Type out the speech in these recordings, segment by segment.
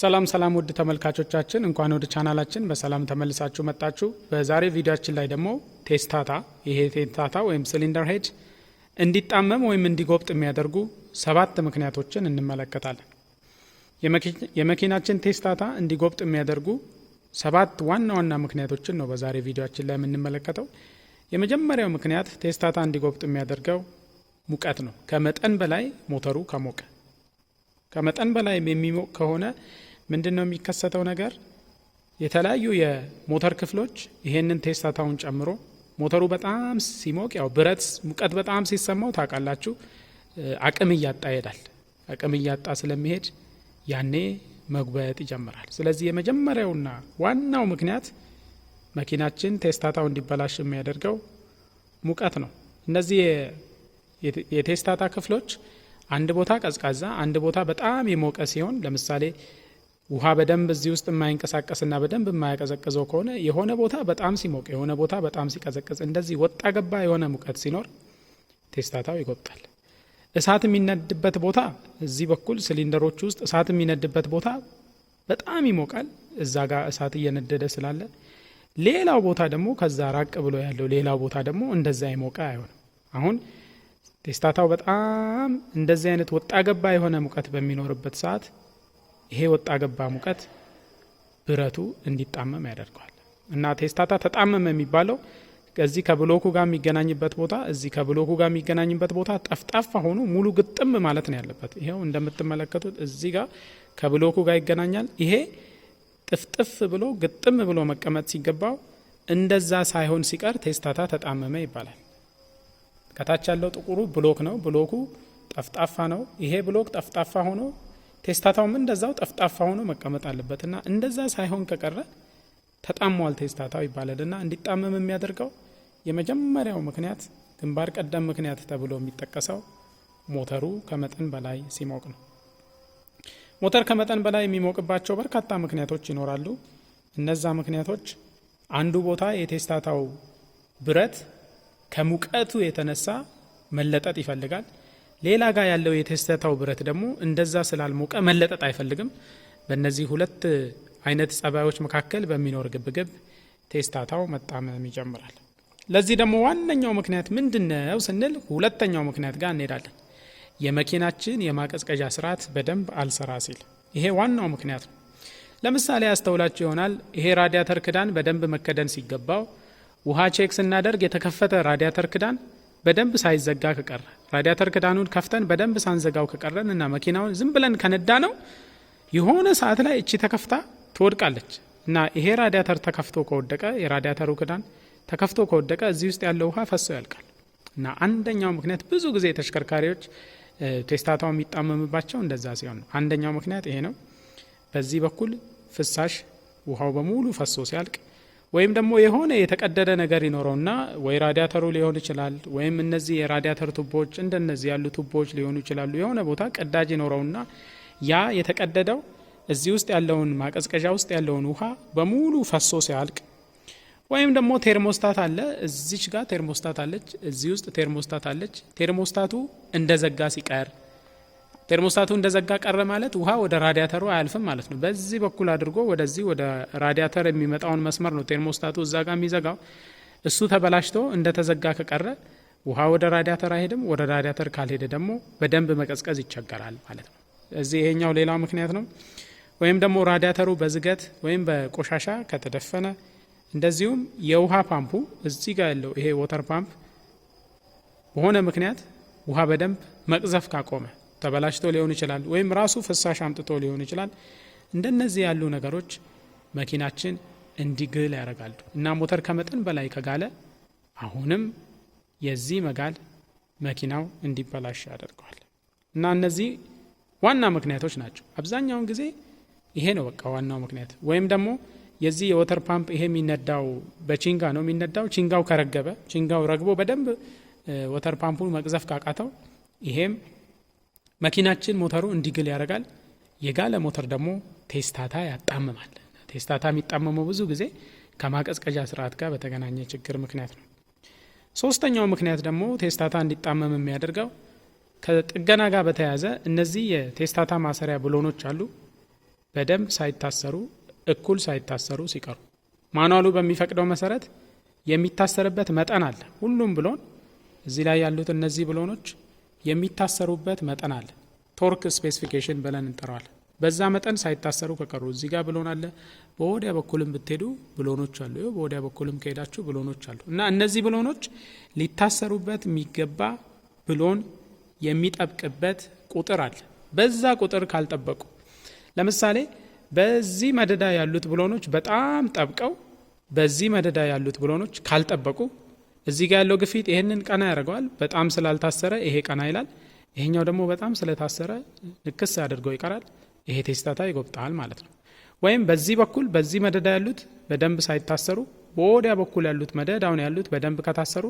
ሰላም ሰላም ውድ ተመልካቾቻችን እንኳን ወደ ቻናላችን በሰላም ተመልሳችሁ መጣችሁ። በዛሬ ቪዲዮአችን ላይ ደግሞ ቴስታታ ቴስታታ ወይም ሲሊንደር ሄድ እንዲጣመም ወይም እንዲጎብጥ የሚያደርጉ 7 ምክንያቶችን እንመለከታለን። የመኪናችን ቴስታታ እንዲጎብጥ የሚያደርጉ 7 ዋና ዋና ምክንያቶችን ነው በዛሬ ቪዲዮአችን ላይ የምንመለከተው። የመጀመሪያው ምክንያት ቴስታታ እንዲጎብጥ የሚያደርገው ሙቀት ነው። ከመጠን በላይ ሞተሩ ከሞቀ ከመጠን በላይ የሚሞቅ ከሆነ ምንድነው የሚከሰተው ነገር? የተለያዩ የሞተር ክፍሎች ይሄንን ቴስታታውን ጨምሮ ሞተሩ በጣም ሲሞቅ ያው ብረት ሙቀት በጣም ሲሰማው ታውቃላችሁ አቅም እያጣ ይሄዳል። አቅም እያጣ ስለሚሄድ ያኔ መጉበጥ ይጀምራል። ስለዚህ የመጀመሪያውና ዋናው ምክንያት መኪናችን ቴስታታው እንዲበላሽ የሚያደርገው ሙቀት ነው። እነዚህ የቴስታታ ክፍሎች አንድ ቦታ ቀዝቃዛ አንድ ቦታ በጣም የሞቀ ሲሆን ለምሳሌ ውሃ በደንብ እዚህ ውስጥ የማይንቀሳቀስና በደንብ የማያቀዘቅዘው ከሆነ የሆነ ቦታ በጣም ሲሞቅ የሆነ ቦታ በጣም ሲቀዘቅዝ እንደዚህ ወጣ ገባ የሆነ ሙቀት ሲኖር ቴስታታው ይጎብጣል። እሳት የሚነድበት ቦታ እዚህ በኩል ሲሊንደሮች ውስጥ እሳት የሚነድበት ቦታ በጣም ይሞቃል። እዛ ጋር እሳት እየነደደ ስላለ ሌላው ቦታ ደግሞ ከዛ ራቅ ብሎ ያለው ሌላው ቦታ ደግሞ እንደዛ ይሞቃ አይሆንም። አሁን ቴስታታው በጣም እንደዚህ አይነት ወጣ ገባ የሆነ ሙቀት በሚኖርበት ሰዓት ይሄ ወጣ ገባ ሙቀት ብረቱ እንዲጣመም ያደርገዋል እና ቴስታታ ተጣመመ የሚባለው ከዚህ ከብሎኩ ጋር የሚገናኝበት ቦታ እዚህ ከብሎኩ ጋር የሚገናኝበት ቦታ ጠፍጣፋ ሆኖ ሙሉ ግጥም ማለት ነው ያለበት። ይሄው እንደምትመለከቱት እዚህ ጋር ከብሎኩ ጋር ይገናኛል። ይሄ ጥፍጥፍ ብሎ ግጥም ብሎ መቀመጥ ሲገባው እንደዛ ሳይሆን ሲቀር ቴስታታ ተጣመመ ይባላል። ከታች ያለው ጥቁሩ ብሎክ ነው። ብሎኩ ጠፍጣፋ ነው። ይሄ ብሎክ ጠፍጣፋ ሆኖ ቴስታታውም እንደዛው ጠፍጣፋ ሆኖ መቀመጥ አለበትና እንደዛ ሳይሆን ከቀረ ተጣሟል ቴስታታው ይባላልና እንዲጣመም የሚያደርገው የመጀመሪያው ምክንያት ግንባር ቀደም ምክንያት ተብሎ የሚጠቀሰው ሞተሩ ከመጠን በላይ ሲሞቅ ነው። ሞተር ከመጠን በላይ የሚሞቅባቸው በርካታ ምክንያቶች ይኖራሉ። እነዛ ምክንያቶች አንዱ ቦታ የቴስታታው ብረት ከሙቀቱ የተነሳ መለጠጥ ይፈልጋል። ሌላ ጋር ያለው የቴስታታው ብረት ደግሞ እንደዛ ስላልሞቀ መለጠጥ አይፈልግም። በእነዚህ ሁለት አይነት ጸባዮች መካከል በሚኖር ግብግብ ቴስታታው መጣመም ይጀምራል። ለዚህ ደግሞ ዋነኛው ምክንያት ምንድነው ስንል ሁለተኛው ምክንያት ጋር እንሄዳለን። የመኪናችን የማቀዝቀዣ ስርዓት በደንብ አልሰራ ሲል ይሄ ዋናው ምክንያት ነው። ለምሳሌ ያስተውላችሁ ይሆናል ይሄ ራዲያተር ክዳን በደንብ መከደን ሲገባው ውሃ ቼክ ስናደርግ የተከፈተ ራዲያተር ክዳን በደንብ ሳይዘጋ ከቀረ ራዲያተር ክዳኑን ከፍተን በደንብ ሳንዘጋው ከቀረን እና መኪናውን ዝም ብለን ከነዳ ነው የሆነ ሰዓት ላይ እቺ ተከፍታ ትወድቃለች እና ይሄ ራዲያተር ተከፍቶ ከወደቀ የራዲያተሩ ክዳን ተከፍቶ ከወደቀ እዚህ ውስጥ ያለው ውሃ ፈሶ ያልቃል እና አንደኛው ምክንያት ብዙ ጊዜ ተሽከርካሪዎች ቴስታታው የሚጣመምባቸው እንደዛ ሲሆን ነው። አንደኛው ምክንያት ይሄ ነው። በዚህ በኩል ፍሳሽ ውሃው በሙሉ ፈሶ ሲያልቅ ወይም ደግሞ የሆነ የተቀደደ ነገር ይኖረውና ወይ ራዲያተሩ ሊሆን ይችላል ወይም እነዚህ የራዲያተር ቱቦዎች እንደነዚህ ያሉ ቱቦዎች ሊሆኑ ይችላሉ። የሆነ ቦታ ቀዳጅ ይኖረውና ያ የተቀደደው እዚህ ውስጥ ያለውን ማቀዝቀዣ ውስጥ ያለውን ውሃ በሙሉ ፈሶ ሲያልቅ ወይም ደግሞ ቴርሞስታት አለ እዚች ጋር ቴርሞስታት አለች እዚህ ውስጥ ቴርሞስታት አለች። ቴርሞስታቱ እንደዘጋ ሲቀር ቴርሞስታቱ እንደዘጋ ቀረ ማለት ውሃ ወደ ራዲያተሩ አያልፍም ማለት ነው። በዚህ በኩል አድርጎ ወደዚህ ወደ ራዲያተር የሚመጣውን መስመር ነው ቴርሞስታቱ እዛ ጋር የሚዘጋው። እሱ ተበላሽቶ እንደተዘጋ ከቀረ ውሃ ወደ ራዲያተር አይሄድም። ወደ ራዲያተር ካልሄደ ደግሞ በደንብ መቀዝቀዝ ይቸገራል ማለት ነው። እዚህ ይሄኛው ሌላው ምክንያት ነው። ወይም ደግሞ ራዲያተሩ በዝገት ወይም በቆሻሻ ከተደፈነ እንደዚሁም የውሃ ፓምፑ እዚህ ጋር ያለው ይሄ ዋተር ፓምፕ በሆነ ምክንያት ውሃ በደንብ መቅዘፍ ካቆመ ተበላሽቶ ሊሆን ይችላል ወይም ራሱ ፍሳሽ አምጥቶ ሊሆን ይችላል። እንደነዚህ ያሉ ነገሮች መኪናችን እንዲግል ያደርጋሉ እና ሞተር ከመጠን በላይ ከጋለ አሁንም የዚህ መጋል መኪናው እንዲበላሽ ያደርገዋል እና እነዚህ ዋና ምክንያቶች ናቸው። አብዛኛውን ጊዜ ይሄ ነው በቃ ዋናው ምክንያት። ወይም ደግሞ የዚህ የዋተር ፓምፕ ይሄ የሚነዳው በቺንጋ ነው የሚነዳው። ቺንጋው ከረገበ ቺንጋው ረግቦ በደንብ ዋተር ፓምፑን መቅዘፍ ካቃተው ይሄም መኪናችን ሞተሩ እንዲግል ያደርጋል። የጋለ ሞተር ደግሞ ቴስታታ ያጣምማል። ቴስታታ የሚጣመመው ብዙ ጊዜ ከማቀዝቀዣ ስርዓት ጋር በተገናኘ ችግር ምክንያት ነው። ሶስተኛው ምክንያት ደግሞ ቴስታታ እንዲጣመም የሚያደርገው ከጥገና ጋር በተያያዘ እነዚህ የቴስታታ ማሰሪያ ብሎኖች አሉ። በደንብ ሳይታሰሩ እኩል ሳይታሰሩ ሲቀሩ ማኑዋሉ በሚፈቅደው መሰረት የሚታሰርበት መጠን አለ። ሁሉም ብሎን እዚህ ላይ ያሉት እነዚህ ብሎኖች የሚታሰሩበት መጠን አለ። ቶርክ ስፔሲፊኬሽን ብለን እንጠራዋለን። በዛ መጠን ሳይታሰሩ ከቀሩ እዚህ ጋር ብሎን አለ። በወዲያ በኩልም ብትሄዱ ብሎኖች አሉ። በወዲያ በኩልም ከሄዳችሁ ብሎኖች አሉ እና እነዚህ ብሎኖች ሊታሰሩበት የሚገባ ብሎን የሚጠብቅበት ቁጥር አለ። በዛ ቁጥር ካልጠበቁ ለምሳሌ በዚህ መደዳ ያሉት ብሎኖች በጣም ጠብቀው በዚህ መደዳ ያሉት ብሎኖች ካልጠበቁ እዚህ ጋር ያለው ግፊት ይሄንን ቀና ያደርገዋል። በጣም ስላልታሰረ ይሄ ቀና ይላል። ይሄኛው ደግሞ በጣም ስለታሰረ ንክስ አድርገው ይቀራል። ይሄ ቴስታታ ይጎብጣል ማለት ነው። ወይም በዚህ በኩል በዚህ መደዳ ያሉት በደንብ ሳይታሰሩ በወዲያ በኩል ያሉት መደዳውን ያሉት በደንብ ከታሰሩ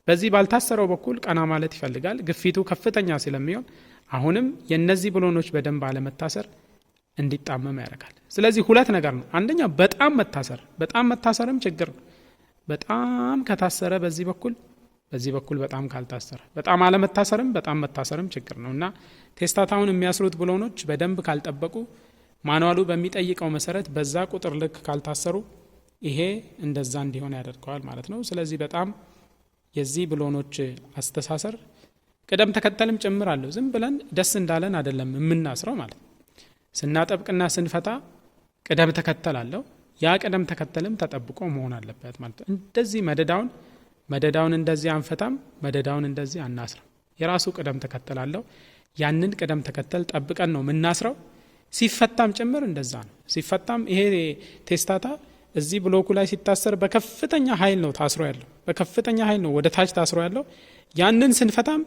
በዚህ ባልታሰረው በኩል ቀና ማለት ይፈልጋል። ግፊቱ ከፍተኛ ስለሚሆን አሁንም የነዚህ ብሎኖች በደንብ አለመታሰር እንዲጣመም ያደርጋል። ስለዚህ ሁለት ነገር ነው። አንደኛ በጣም መታሰርም ችግር ነው። በጣም ከታሰረ በዚህ በኩል በጣም ካልታሰረ በጣም አለመታሰርም በጣም መታሰርም ችግር ነው እና ቴስታታውን የሚያስሩት ብሎኖች በደንብ ካልጠበቁ ማኑዋሉ በሚጠይቀው መሰረት በዛ ቁጥር ልክ ካልታሰሩ ይሄ እንደዛ እንዲሆን ያደርገዋል ማለት ነው። ስለዚህ በጣም የዚህ ብሎኖች አስተሳሰር ቅደም ተከተልም ጭምር አለው። ዝም ብለን ደስ እንዳለን አይደለም የምናስረው ማለት ነው። ስናጠብቅና ስንፈታ ቅደም ተከተል አለው። ያ ቅደም ተከተልም ተጠብቆ መሆን አለበት ማለት ነው። እንደዚህ መደዳውን እንደዚህ አንፈታም፣ መደዳውን እንደዚህ አናስረው። የራሱ ቅደም ተከተል አለው። ያንን ቅደም ተከተል ጠብቀን ነው የምናስረው። ሲፈታም ጭምር እንደዛ ነው። ሲፈታም ይሄ ቴስታታ እዚህ ብሎኩ ላይ ሲታሰር በከፍተኛ ኃይል ነው ታስሮ ያለው። በከፍተኛ ኃይል ነው ወደ ታች ታስሮ ያለው። ያንን ስንፈታም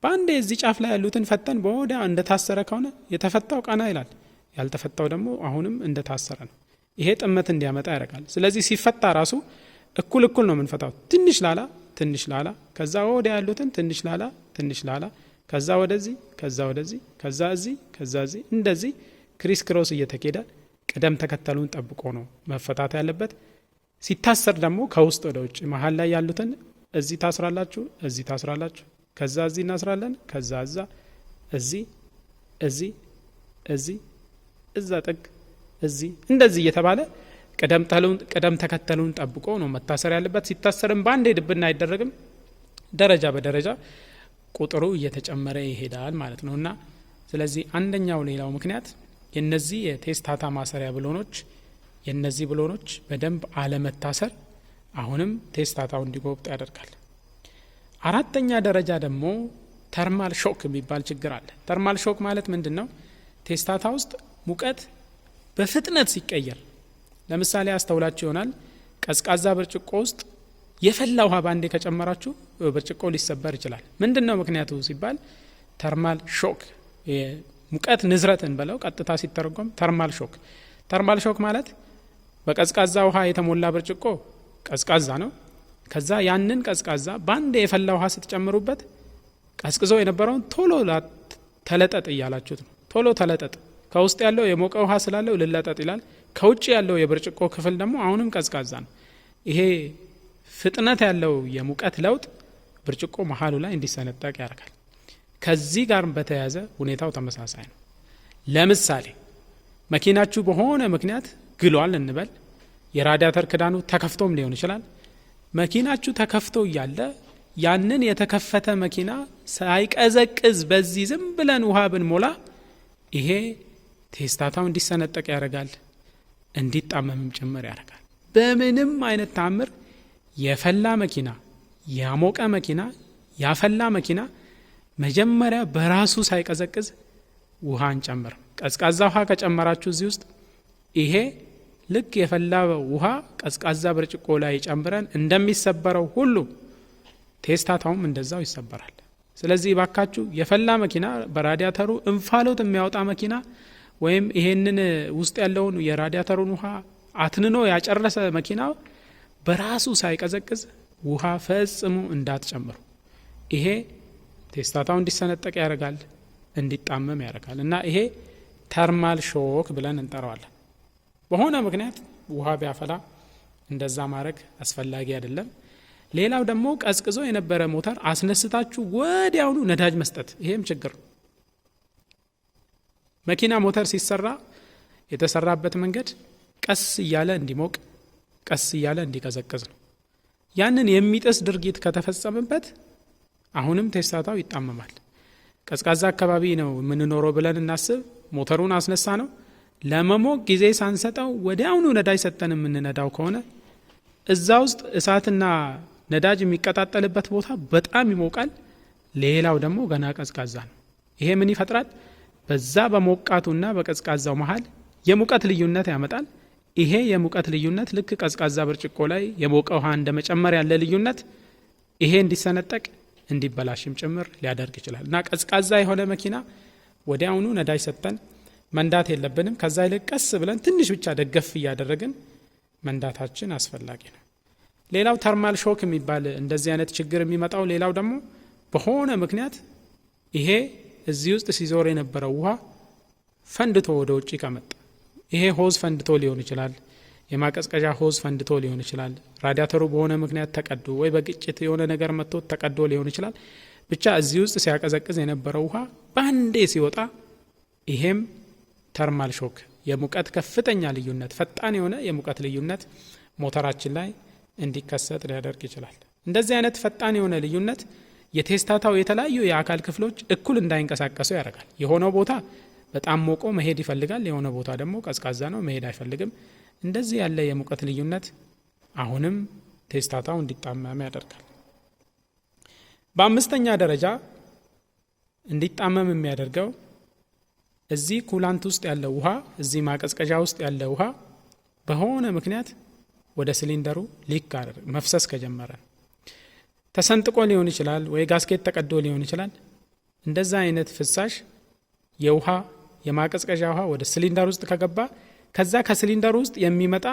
በአንዴ እዚህ ጫፍ ላይ ያሉትን ፈተን በወዲያ እንደታሰረ ከሆነ የተፈታው ቀና ይላል፣ ያልተፈታው ደግሞ አሁንም እንደታሰረ ነው። ይሄ ጥመት እንዲያመጣ ያደርጋል። ስለዚህ ሲፈታ ራሱ እኩል ነው የምንፈታው። ትንሽ ላላ ከዛ ወዲያ ያሉትን ትንሽ ላላ ከዛ ወደዚህ ከዛ ወደዚህ ከዛ እዚህ እንደዚህ ክሪስ ክሮስ እየተኬደ ቅደም ተከተሉን ጠብቆ ነው መፈታት ያለበት። ሲታሰር ደግሞ ከውስጥ ወደ ውጭ መሀል ላይ ያሉትን እዚህ ታስራላችሁ፣ እዚህ ታስራላችሁ፣ ከዛ እዚህ እናስራለን፣ ከዛ እዚህ እዛ ጥግ እዚህ እንደዚህ እየተባለ ቅደም ተከተሉን ጠብቆ ነው መታሰር ያለበት። ሲታሰርም በአንዴ ድብና አይደረግም። ደረጃ በደረጃ ቁጥሩ እየተጨመረ ይሄዳል ማለት ነው እና ስለዚህ አንደኛው ሌላው ምክንያት የነዚህ የቴስታታ ማሰሪያ ብሎኖች የነዚህ ብሎኖች በደንብ አለመታሰር አሁንም ቴስታታው እንዲጎብጥ ያደርጋል። አራተኛ ደረጃ ደግሞ ተርማል ሾክ የሚባል ችግር አለ። ተርማል ሾክ ማለት ምንድነው? ቴስታታ ውስጥ ሙቀት በፍጥነት ሲቀየር፣ ለምሳሌ አስተውላችሁ ይሆናል ቀዝቃዛ ብርጭቆ ውስጥ የፈላ ውሃ ባንዴ ከጨመራችሁ ብርጭቆ ሊሰበር ይችላል። ምንድነው ምክንያቱ ሲባል ተርማል ሾክ፣ ሙቀት ንዝረትን በለው ቀጥታ ሲተረጎም ተርማል ሾክ ማለት በቀዝቃዛ ውሃ የተሞላ ብርጭቆ ቀዝቃዛ ነው። ከዛ ያንን ቀዝቃዛ ባንዴ የፈላ ውሃ ስትጨምሩበት ቀዝቅዞ የነበረውን ቶሎ ተለጠጥ እያላችሁት ነው። ቶሎ ተለጠጥ። ከውስጥ ያለው የሞቀ ውሃ ስላለው ልለጠጥ ይላል። ከውጭ ያለው የብርጭቆ ክፍል ደግሞ አሁንም ቀዝቃዛ ነው። ይሄ ፍጥነት ያለው የሙቀት ለውጥ ብርጭቆ መሀሉ ላይ እንዲሰነጠቅ ያደርጋል። ከዚህ ጋር በተያያዘ ሁኔታው ተመሳሳይ ነው። ለምሳሌ መኪናችሁ በሆነ ምክንያት ግሏል እንበል። የራዲያተር ክዳኑ ተከፍቶም ሊሆን ይችላል። መኪናችሁ ተከፍቶ እያለ ያንን የተከፈተ መኪና ሳይቀዘቅዝ በዚህ ዝም ብለን ውሃ ብንሞላ ይሄ ቴስታታው እንዲሰነጠቅ ያደርጋል፣ እንዲጣመምም ጭምር ያደርጋል። በምንም አይነት ታምር የፈላ መኪና፣ ያሞቀ መኪና፣ ያፈላ መኪና መጀመሪያ በራሱ ሳይቀዘቅዝ ውሃ አንጨምርም። ቀዝቃዛ ውሃ ከጨመራችሁ እዚህ ውስጥ ይሄ ልክ የፈላ ውሃ ቀዝቃዛ ብርጭቆ ላይ ጨምረን እንደሚሰበረው ሁሉ ቴስታታውም እንደዛው ይሰበራል። ስለዚህ ባካችሁ የፈላ መኪና፣ በራዲያተሩ እንፋሎት የሚያወጣ መኪና ወይም ይሄንን ውስጥ ያለውን የራዲያተሩን ውሃ አትንኖ ያጨረሰ መኪና በራሱ ሳይቀዘቅዝ ውሃ ፈጽሞ እንዳትጨምሩ። ይሄ ቴስታታው እንዲሰነጠቅ ያደርጋል፣ እንዲጣመም ያደርጋል እና ይሄ ተርማል ሾክ ብለን እንጠራዋለን። በሆነ ምክንያት ውሃ ቢያፈላ እንደዛ ማድረግ አስፈላጊ አይደለም። ሌላው ደግሞ ቀዝቅዞ የነበረ ሞተር አስነስታችሁ ወዲያውኑ ነዳጅ መስጠት፣ ይሄም ችግር ነው። መኪና ሞተር ሲሰራ የተሰራበት መንገድ ቀስ እያለ እንዲሞቅ ቀስ እያለ እንዲቀዘቅዝ ነው። ያንን የሚጥስ ድርጊት ከተፈጸመበት አሁንም ቴስታታው ይጣመማል። ቀዝቃዛ አካባቢ ነው የምንኖረው ብለን እናስብ። ሞተሩን አስነሳ ነው ለመሞቅ ጊዜ ሳንሰጠው ወዲያውኑ ነዳጅ ሰጠን የምንነዳው ከሆነ እዛ ውስጥ እሳትና ነዳጅ የሚቀጣጠልበት ቦታ በጣም ይሞቃል። ሌላው ደግሞ ገና ቀዝቃዛ ነው። ይሄ ምን ይፈጥራል? በዛ በሞቃቱና በቀዝቃዛው መሃል የሙቀት ልዩነት ያመጣል። ይሄ የሙቀት ልዩነት ልክ ቀዝቃዛ ብርጭቆ ላይ የሞቀ ውሃ እንደመጨመር ያለ ልዩነት ይሄ እንዲሰነጠቅ እንዲበላሽም ጭምር ሊያደርግ ይችላል። እና ቀዝቃዛ የሆነ መኪና ወዲያውኑ ነዳጅ ሰጠን መንዳት የለብንም። ከዛ ይልቅ ቀስ ብለን ትንሽ ብቻ ደገፍ እያደረግን መንዳታችን አስፈላጊ ነው። ሌላው ተርማል ሾክ የሚባል እንደዚህ አይነት ችግር የሚመጣው ሌላው ደግሞ በሆነ ምክንያት ይሄ እዚህ ውስጥ ሲዞር የነበረው ውሃ ፈንድቶ ወደ ውጪ ከመጣ ይሄ ሆዝ ፈንድቶ ሊሆን ይችላል። የማቀዝቀዣ ሆዝ ፈንድቶ ሊሆን ይችላል። ራዲያተሩ በሆነ ምክንያት ተቀዶ ወይ በግጭት የሆነ ነገር መጥቶ ተቀዶ ሊሆን ይችላል። ብቻ እዚህ ውስጥ ሲያቀዘቅዝ የነበረው ውሃ ባንዴ ሲወጣ ይሄም ተርማል ሾክ የሙቀት ከፍተኛ ልዩነት ፈጣን የሆነ የሙቀት ልዩነት ሞተራችን ላይ እንዲከሰት ሊያደርግ ይችላል። እንደዚህ አይነት ፈጣን የሆነ ልዩነት የቴስታታው የተለያዩ የአካል ክፍሎች እኩል እንዳይንቀሳቀሱ ያደርጋል። የሆነው ቦታ በጣም ሞቆ መሄድ ይፈልጋል፣ የሆነ ቦታ ደግሞ ቀዝቃዛ ነው መሄድ አይፈልግም። እንደዚህ ያለ የሙቀት ልዩነት አሁንም ቴስታታው እንዲጣመም ያደርጋል። በአምስተኛ ደረጃ እንዲጣመም የሚያደርገው እዚህ ኩላንት ውስጥ ያለው ውሃ እዚህ ማቀዝቀዣ ውስጥ ያለው ውሃ በሆነ ምክንያት ወደ ሲሊንደሩ ሊክ መፍሰስ ከጀመረ ተሰንጥቆ ሊሆን ይችላል ወይ ጋስኬት ተቀዶ ሊሆን ይችላል። እንደዛ አይነት ፍሳሽ የውሃ የማቀዝቀዣ ውሃ ወደ ሲሊንደር ውስጥ ከገባ ከዛ ከሲሊንደር ውስጥ የሚመጣ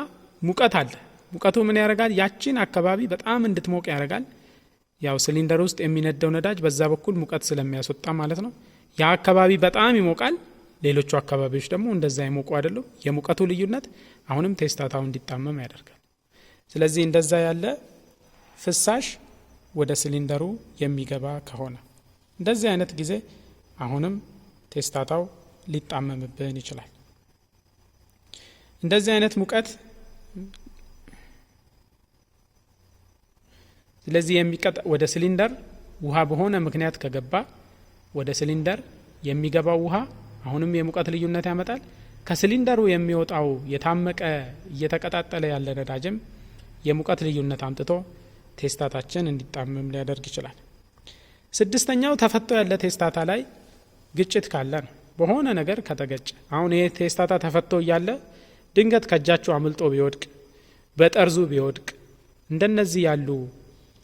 ሙቀት አለ። ሙቀቱ ምን ያደርጋል? ያቺን አካባቢ በጣም እንድትሞቅ ያደርጋል። ያው ሲሊንደር ውስጥ የሚነደው ነዳጅ በዛ በኩል ሙቀት ስለሚያስወጣ ማለት ነው። ያ አካባቢ በጣም ይሞቃል። ሌሎቹ አካባቢዎች ደግሞ እንደዛ ይሞቁ አይደለም። የሙቀቱ ልዩነት አሁንም ቴስታታው እንዲጣመም ያደርጋል። ስለዚህ እንደዛ ያለ ፍሳሽ ወደ ሲሊንደሩ የሚገባ ከሆነ እንደዚህ አይነት ጊዜ አሁንም ቴስታታው ሊጣመምብን ይችላል። እንደዚህ አይነት ሙቀት ስለዚህ ወደ ሲሊንደር ውሃ በሆነ ምክንያት ከገባ ወደ ሲሊንደር የሚገባው ውሃ አሁንም የሙቀት ልዩነት ያመጣል። ከሲሊንደሩ የሚወጣው የታመቀ እየተቀጣጠለ ያለ ነዳጅም የሙቀት ልዩነት አምጥቶ ቴስታታችን እንዲጣመም ሊያደርግ ይችላል። ስድስተኛው ተፈቶ ያለ ቴስታታ ላይ ግጭት ካለ ነው። በሆነ ነገር ከተገጨ አሁን ይሄ ቴስታታ ተፈቶ እያለ ድንገት ከእጃችሁ አምልጦ ቢወድቅ በጠርዙ ቢወድቅ እንደነዚህ ያሉ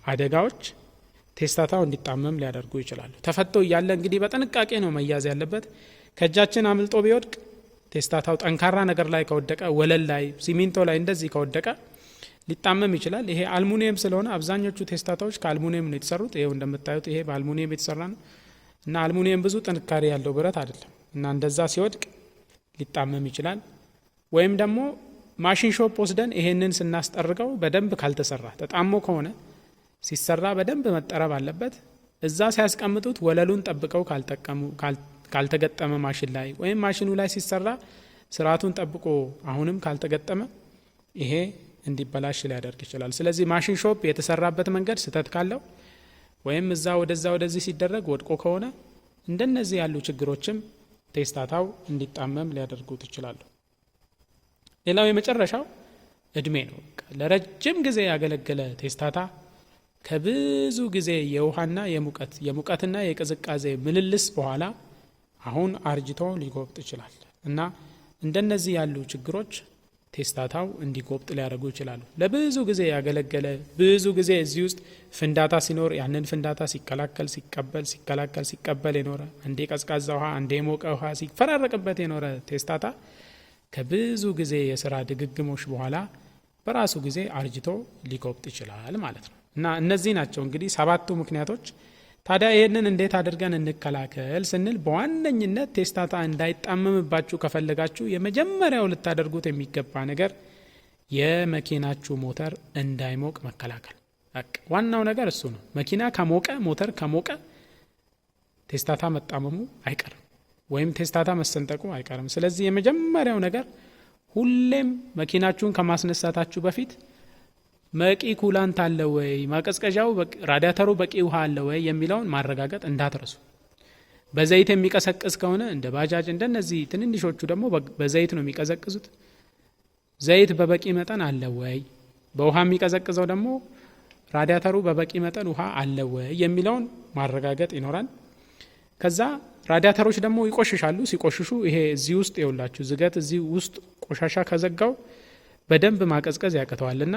አደጋዎች ቴስታታው እንዲጣመም ሊያደርጉ ይችላሉ። ተፈቶ እያለ እንግዲህ በጥንቃቄ ነው መያዝ ያለበት። ከእጃችን አምልጦ ቢወድቅ ቴስታታው ጠንካራ ነገር ላይ ከወደቀ ወለል ላይ ሲሚንቶ ላይ እንደዚህ ከወደቀ ሊጣመም ይችላል። ይሄ አልሙኒየም ስለሆነ አብዛኞቹ ቴስታታዎች ከአልሙኒየም ነው የተሰሩት። ይሄው እንደምታዩት ይሄ በአልሙኒየም የተሰራ ነው እና አልሙኒየም ብዙ ጥንካሬ ያለው ብረት አይደለም እና እንደዛ ሲወድቅ ሊጣመም ይችላል። ወይም ደግሞ ማሽን ሾፕ ወስደን ይሄንን ስናስጠርገው በደንብ ካልተሰራ ተጣሞ ከሆነ ሲሰራ በደንብ መጠረብ አለበት። እዛ ሲያስቀምጡት ወለሉን ጠብቀው ካልተገጠመ ማሽን ላይ ወይም ማሽኑ ላይ ሲሰራ ስርዓቱን ጠብቆ አሁንም ካልተገጠመ ይሄ እንዲበላሽ ሊያደርግ ይችላል። ስለዚህ ማሽን ሾፕ የተሰራበት መንገድ ስህተት ካለው ወይም እዛ ወደዛ ወደዚህ ሲደረግ ወድቆ ከሆነ እንደነዚህ ያሉ ችግሮችም ቴስታታው እንዲጣመም ሊያደርጉት ይችላሉ። ሌላው የመጨረሻው እድሜ ነው። ለረጅም ጊዜ ያገለገለ ቴስታታ ከብዙ ጊዜ የውሃና የሙቀትና የቅዝቃዜ ምልልስ በኋላ አሁን አርጅቶ ሊጎብጥ ይችላል እና እንደነዚህ ያሉ ችግሮች ቴስታታው እንዲጎብጥ ሊያደርጉ ይችላሉ። ለብዙ ጊዜ ያገለገለ ብዙ ጊዜ እዚህ ውስጥ ፍንዳታ ሲኖር ያንን ፍንዳታ ሲቀበል የኖረ አንዴ ቀዝቃዛ ውሃ አንዴ የሞቀ ውሃ ሲፈራረቅበት የኖረ ቴስታታ ከብዙ ጊዜ የስራ ድግግሞሽ በኋላ በራሱ ጊዜ አርጅቶ ሊጎብጥ ይችላል ማለት ነው እና እነዚህ ናቸው እንግዲህ 7ቱ ምክንያቶች። ታዲያ ይህንን እንዴት አድርገን እንከላከል ስንል በዋነኝነት ቴስታታ እንዳይጣመምባችሁ ከፈለጋችሁ የመጀመሪያው ልታደርጉት የሚገባ ነገር የመኪናችሁ ሞተር እንዳይሞቅ መከላከል። ዋናው ነገር እሱ ነው። መኪና ከሞቀ ሞተር ከሞቀ ቴስታታ መጣመሙ አይቀርም። ወይም ቴስታታ መሰንጠቁ አይቀርም። ስለዚህ የመጀመሪያው ነገር ሁሌም መኪናችሁን ከማስነሳታችሁ በፊት በቂ ኩላንት አለ ወይ፣ ማቀዝቀዣው ራዲያተሩ በቂ ውሃ አለ ወይ የሚለውን ማረጋገጥ እንዳትረሱ። በዘይት የሚቀሰቅስ ከሆነ እንደ ባጃጅ እንደነዚህ ትንንሾቹ ደግሞ በዘይት ነው የሚቀዘቅዙት። ዘይት በበቂ መጠን አለ ወይ፣ በውሃ የሚቀዘቅዘው ደግሞ ራዲያተሩ በበቂ መጠን ውሃ አለ ወይ የሚለውን ማረጋገጥ ይኖራል። ከዛ ራዲያተሮች ደግሞ ይቆሽሻሉ። ሲቆሽሹ ይሄ እዚህ ውስጥ ይውላችሁ ዝገት እዚህ ውስጥ ቆሻሻ ከዘጋው በደንብ ማቀዝቀዝ ያቅተዋልና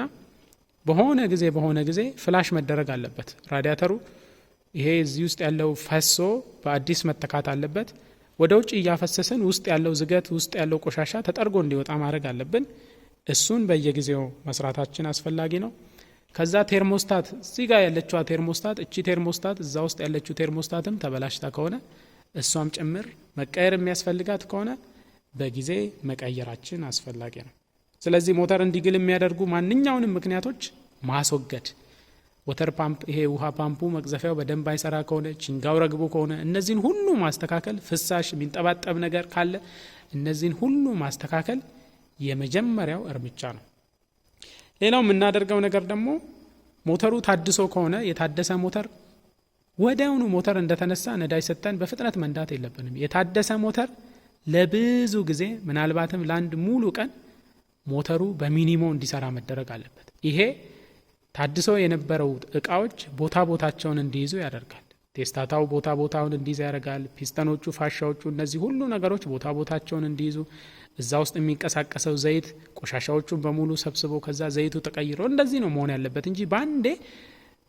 በሆነ ጊዜ ፍላሽ መደረግ አለበት ራዲያተሩ። ይሄ እዚህ ውስጥ ያለው ፈሶ በአዲስ መተካት አለበት። ወደ ውጭ እያፈሰስን ውስጥ ያለው ዝገት ውስጥ ያለው ቆሻሻ ተጠርጎ እንዲወጣ ማድረግ አለብን። እሱን በየጊዜው መስራታችን አስፈላጊ ነው። ከዛ ቴርሞስታት እዚህ ጋር ያለችው ቴርሞስታት እቺ ቴርሞስታት እዛ ውስጥ ያለችው ቴርሞስታትም ተበላሽታ ከሆነ እሷም ጭምር መቀየር የሚያስፈልጋት ከሆነ በጊዜ መቀየራችን አስፈላጊ ነው። ስለዚህ ሞተር እንዲግል የሚያደርጉ ማንኛውንም ምክንያቶች ማስወገድ፣ ወተር ፓምፕ ይሄ ውሃ ፓምፑ መቅዘፊያው በደንብ አይሰራ ከሆነ ቺንጋው ረግቦ ከሆነ እነዚህን ሁሉ ማስተካከል፣ ፍሳሽ የሚንጠባጠብ ነገር ካለ እነዚህን ሁሉ ማስተካከል የመጀመሪያው እርምጃ ነው። ሌላው የምናደርገው ነገር ደግሞ ሞተሩ ታድሶ ከሆነ የታደሰ ሞተር ወዲያውኑ ሞተር እንደተነሳ ነዳጅ ሰጠን በፍጥነት መንዳት የለብንም። የታደሰ ሞተር ለብዙ ጊዜ ምናልባትም ለአንድ ሙሉ ቀን ሞተሩ በሚኒሞ እንዲሰራ መደረግ አለበት። ይሄ ታድሶ የነበረው እቃዎች ቦታቸውን እንዲይዙ ያደርጋል። ቴስታታው ቦታውን እንዲይዝ ያደርጋል። ፒስተኖቹ፣ ፋሻዎቹ እነዚህ ሁሉ ነገሮች ቦታቸውን እንዲይዙ እዛ ውስጥ የሚንቀሳቀሰው ዘይት ቆሻሻዎቹን በሙሉ ሰብስቦ ከዛ ዘይቱ ተቀይሮ እንደዚህ ነው መሆን ያለበት እንጂ ባንዴ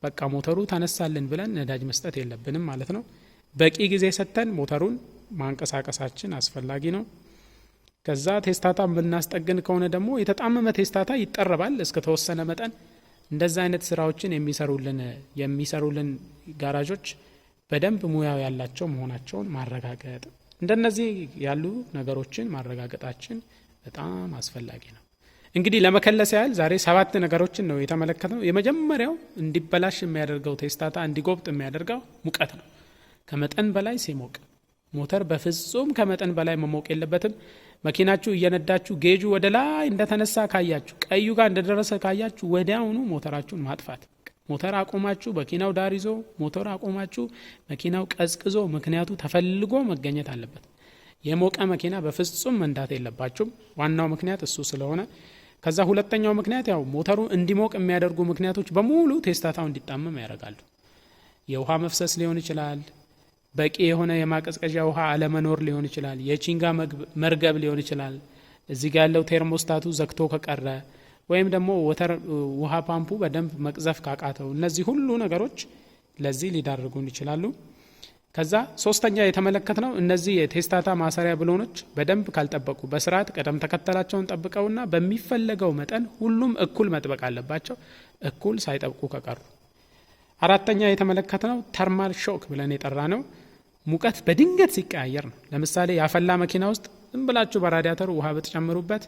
በቃ ሞተሩ ተነሳልን ብለን ነዳጅ መስጠት የለብንም ማለት ነው። በቂ ጊዜ ሰጥተን ሞተሩን ማንቀሳቀሳችን አስፈላጊ ነው። ከዛ ቴስታታ ብናስጠግን ከሆነ ደግሞ የተጣመመ ቴስታታ ይጠረባል እስከ ተወሰነ መጠን። እንደዛ አይነት ስራዎችን የሚሰሩልን ጋራዦች በደንብ ሙያው ያላቸው መሆናቸውን ማረጋገጥ፣ እንደነዚህ ያሉ ነገሮችን ማረጋገጣችን በጣም አስፈላጊ ነው። እንግዲህ ለመከለስ ያህል ዛሬ 7 ነገሮችን ነው የተመለከተው። የመጀመሪያው እንዲበላሽ የሚያደርገው ቴስታታ እንዲጎብጥ የሚያደርገው ሙቀት ነው። ከመጠን በላይ ሲሞቅ ሞተር በፍጹም ከመጠን በላይ መሞቅ የለበትም። መኪናችሁ እየነዳችሁ ጌጁ ወደ ላይ እንደተነሳ ካያችሁ፣ ቀዩ ጋር እንደደረሰ ካያችሁ ወዲያውኑ ሞተራችሁን ማጥፋት። ሞተር አቆማችሁ መኪናው ዳር ይዞ ሞተር አቆማችሁ መኪናው ቀዝቅዞ ምክንያቱ ተፈልጎ መገኘት አለበት። የሞቀ መኪና በፍጹም መንዳት የለባችሁም። ዋናው ምክንያት እሱ ስለሆነ ከዛ ሁለተኛው ምክንያት ያው ሞተሩ እንዲሞቅ የሚያደርጉ ምክንያቶች በሙሉ ቴስታታው እንዲጣመም ያደርጋሉ። የውሃ መፍሰስ ሊሆን ይችላል፣ በቂ የሆነ የማቀዝቀዣ ውሃ አለመኖር ሊሆን ይችላል፣ የቺንጋ መርገብ ሊሆን ይችላል፣ እዚህ ጋር ያለው ቴርሞስታቱ ዘግቶ ከቀረ ወይም ደግሞ ውሃ ፓምፑ በደንብ መቅዘፍ ካቃተው፣ እነዚህ ሁሉ ነገሮች ለዚህ ሊዳርጉን ይችላሉ። ከዛ ሶስተኛ የተመለከትነው እነዚህ የቴስታታ ማሰሪያ ብሎኖች በደንብ ካልጠበቁ፣ በስርዓት ቀደም ተከተላቸውን ጠብቀውና በሚፈለገው መጠን ሁሉም እኩል መጥበቅ አለባቸው፣ እኩል ሳይጠብቁ ከቀሩ። አራተኛ የተመለከትነው ተርማል ሾክ ብለን የጠራ ነው። ሙቀት በድንገት ሲቀያየር ነው። ለምሳሌ ያፈላ መኪና ውስጥ ዝም ብላችሁ በራዲያተሩ ውሃ ብትጨምሩበት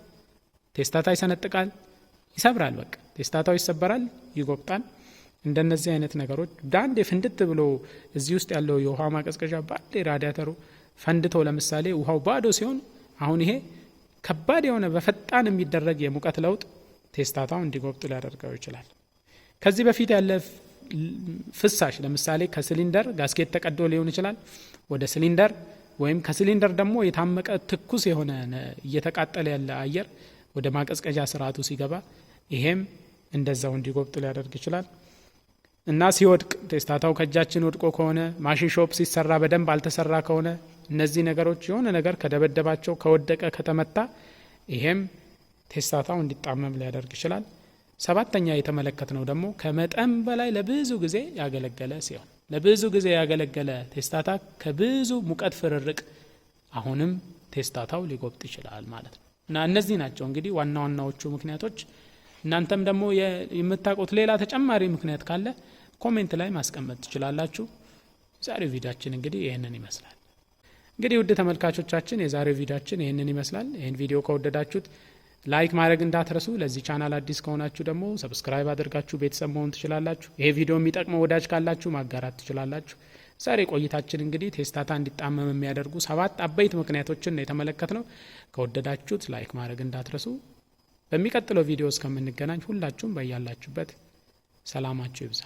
ቴስታታ ይሰነጥቃል፣ ይሰብራል። በቃ ቴስታታው ይሰበራል፣ ይጎብጣል። እንደነዚህ አይነት ነገሮች ዳንዴ ፍንድት ብሎ እዚህ ውስጥ ያለው የውሃ ማቀዝቀዣ ባንዴ ራዲያተሩ ፈንድቶ ለምሳሌ ውሃው ባዶ ሲሆን፣ አሁን ይሄ ከባድ የሆነ በፈጣን የሚደረግ የሙቀት ለውጥ ቴስታታው እንዲጎብጥ ሊያደርገው ይችላል። ከዚህ በፊት ያለ ፍሳሽ ለምሳሌ ከሲሊንደር ጋስኬት ተቀዶ ሊሆን ይችላል ወደ ሲሊንደር፣ ወይም ከሲሊንደር ደግሞ የታመቀ ትኩስ የሆነ እየተቃጠለ ያለ አየር ወደ ማቀዝቀዣ ስርዓቱ ሲገባ ይሄም እንደዛው እንዲጎብጥ ሊያደርግ ይችላል። እና ሲወድቅ ቴስታታው ከእጃችን ወድቆ ከሆነ፣ ማሽን ሾፕ ሲሰራ በደንብ አልተሰራ ከሆነ፣ እነዚህ ነገሮች የሆነ ነገር ከደበደባቸው፣ ከወደቀ፣ ከተመታ ይሄም ቴስታታው እንዲጣመም ሊያደርግ ይችላል። ሰባተኛ የተመለከትነው ደግሞ ከመጠን በላይ ለብዙ ጊዜ ያገለገለ ሲሆን፣ ለብዙ ጊዜ ያገለገለ ቴስታታ ከብዙ ሙቀት ፍርርቅ አሁንም ቴስታታው ሊጎብጥ ይችላል ማለት ነው። እና እነዚህ ናቸው እንግዲህ ዋና ዋናዎቹ ምክንያቶች። እናንተም ደግሞ የምታውቁት ሌላ ተጨማሪ ምክንያት ካለ ኮሜንት ላይ ማስቀመጥ ትችላላችሁ። ዛሬው ቪዲዮአችን እንግዲህ ይሄንን ይመስላል። እንግዲህ ውድ ተመልካቾቻችን የዛሬው ቪዲዮአችን ይሄንን ይመስላል። ይሄን ቪዲዮ ከወደዳችሁት ላይክ ማድረግ እንዳትረሱ። ለዚህ ቻናል አዲስ ከሆናችሁ ደግሞ ሰብስክራይብ አድርጋችሁ ቤተሰብ መሆን ትችላላችሁ። ይሄ ቪዲዮ የሚጠቅመው ወዳጅ ካላችሁ ማጋራት ትችላላችሁ። ዛሬ ቆይታችን እንግዲህ ቴስታታ እንዲጣመም የሚያደርጉ 7 አበይት ምክንያቶችን የተመለከትነው። ከወደዳችሁት ላይክ ማድረግ እንዳትረሱ። በሚቀጥለው ቪዲዮ እስከምንገናኝ ሁላችሁም በያላችሁበት ሰላማችሁ ይብዛ።